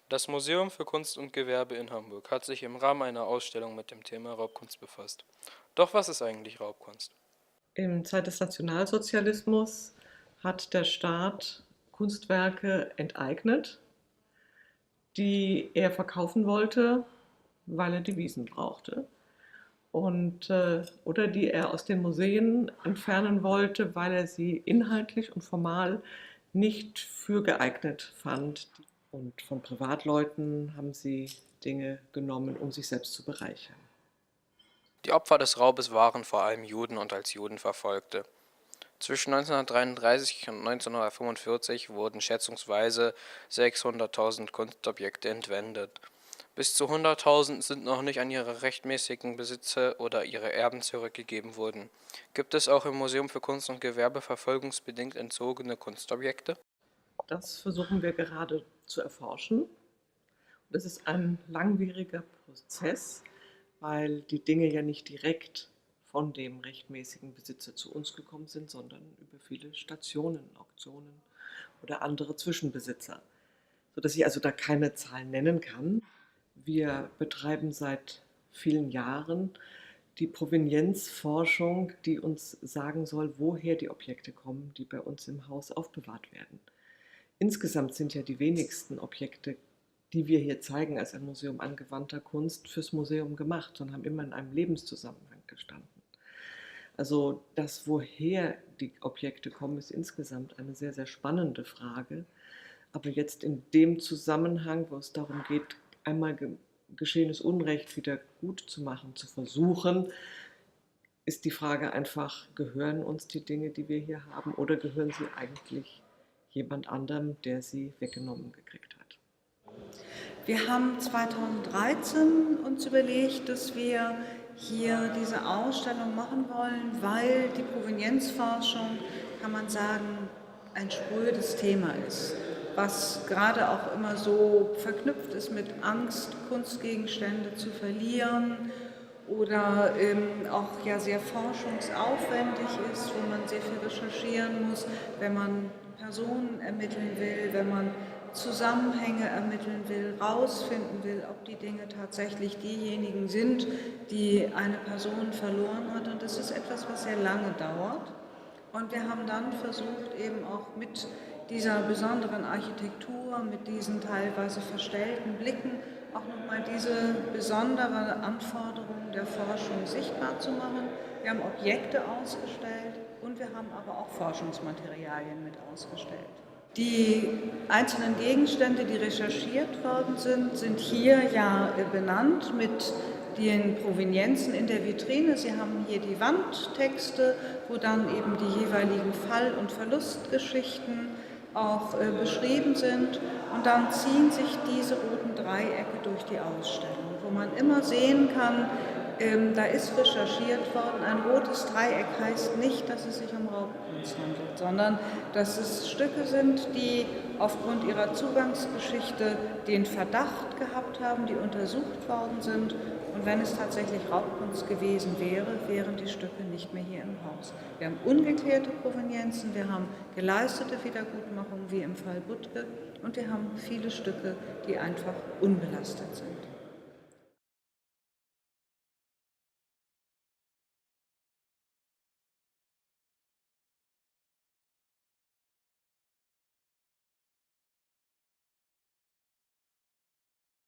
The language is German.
Das Museum für Kunst und Gewerbe in Hamburg hat sich im Rahmen einer Ausstellung mit dem Thema Raubkunst befasst. Doch was ist eigentlich Raubkunst? In Zeit des Nationalsozialismus hat der Staat Kunstwerke enteignet, die er verkaufen wollte, weil er Devisen brauchte. Oder die er aus den Museen entfernen wollte, weil er sie inhaltlich und formal nicht für geeignet fand. Und von Privatleuten haben sie Dinge genommen, um sich selbst zu bereichern. Die Opfer des Raubes waren vor allem Juden und als Juden Verfolgte. Zwischen 1933 und 1945 wurden schätzungsweise 600.000 Kunstobjekte entwendet. Bis zu 100.000 sind noch nicht an ihre rechtmäßigen Besitzer oder ihre Erben zurückgegeben worden. Gibt es auch im Museum für Kunst und Gewerbe verfolgungsbedingt entzogene Kunstobjekte? Das versuchen wir gerade zu erforschen. Das ist ein langwieriger Prozess, weil die Dinge ja nicht direkt von dem rechtmäßigen Besitzer zu uns gekommen sind, sondern über viele Stationen, Auktionen oder andere Zwischenbesitzer, sodass ich also da keine Zahlen nennen kann. Wir betreiben seit vielen Jahren die Provenienzforschung, die uns sagen soll, woher die Objekte kommen, die bei uns im Haus aufbewahrt werden. Insgesamt sind ja die wenigsten Objekte, die wir hier zeigen als ein Museum angewandter Kunst, fürs Museum gemacht, sondern haben immer in einem Lebenszusammenhang gestanden. Also das, woher die Objekte kommen, ist insgesamt eine sehr, sehr spannende Frage. Aber jetzt in dem Zusammenhang, wo es darum geht, einmal geschehenes Unrecht wieder gut zu machen, zu versuchen, ist die Frage einfach, gehören uns die Dinge, die wir hier haben, oder gehören sie eigentlich jemand anderem, der sie weggenommen gekriegt hat? Wir haben 2013 uns überlegt, dass wir hier diese Ausstellung machen wollen, weil die Provenienzforschung, kann man sagen, ein sprödes Thema ist, was gerade auch immer so verknüpft ist mit Angst, Kunstgegenstände zu verlieren oder auch ja sehr forschungsaufwendig ist, wo man sehr viel recherchieren muss, wenn man Personen ermitteln will, wenn man Zusammenhänge ermitteln will, rausfinden will, ob die Dinge tatsächlich diejenigen sind, die eine Person verloren hat. Und das ist etwas, was sehr lange dauert. Und wir haben dann versucht, eben auch mit dieser besonderen Architektur, mit diesen teilweise verstellten Blicken, auch nochmal diese besondere Anforderung der Forschung sichtbar zu machen. Wir haben Objekte ausgestellt und wir haben aber auch Forschungsmaterialien mit ausgestellt. Die einzelnen Gegenstände, die recherchiert worden sind, sind hier ja benannt mit den Provenienzen in der Vitrine. Sie haben hier die Wandtexte, wo dann eben die jeweiligen Fall- und Verlustgeschichten auch beschrieben sind. Und dann ziehen sich diese roten Dreiecke durch die Ausstellung, wo man immer sehen kann, da ist recherchiert worden. Ein rotes Dreieck heißt nicht, dass es sich um Raubkunst handelt, sondern dass es Stücke sind, die aufgrund ihrer Zugangsgeschichte den Verdacht gehabt haben, die untersucht worden sind. Und wenn es tatsächlich Raubkunst gewesen wäre, wären die Stücke nicht mehr hier im Haus. Wir haben ungeklärte Provenienzen, wir haben geleistete Wiedergutmachung wie im Fall Butke und wir haben viele Stücke, die einfach unbelastet sind.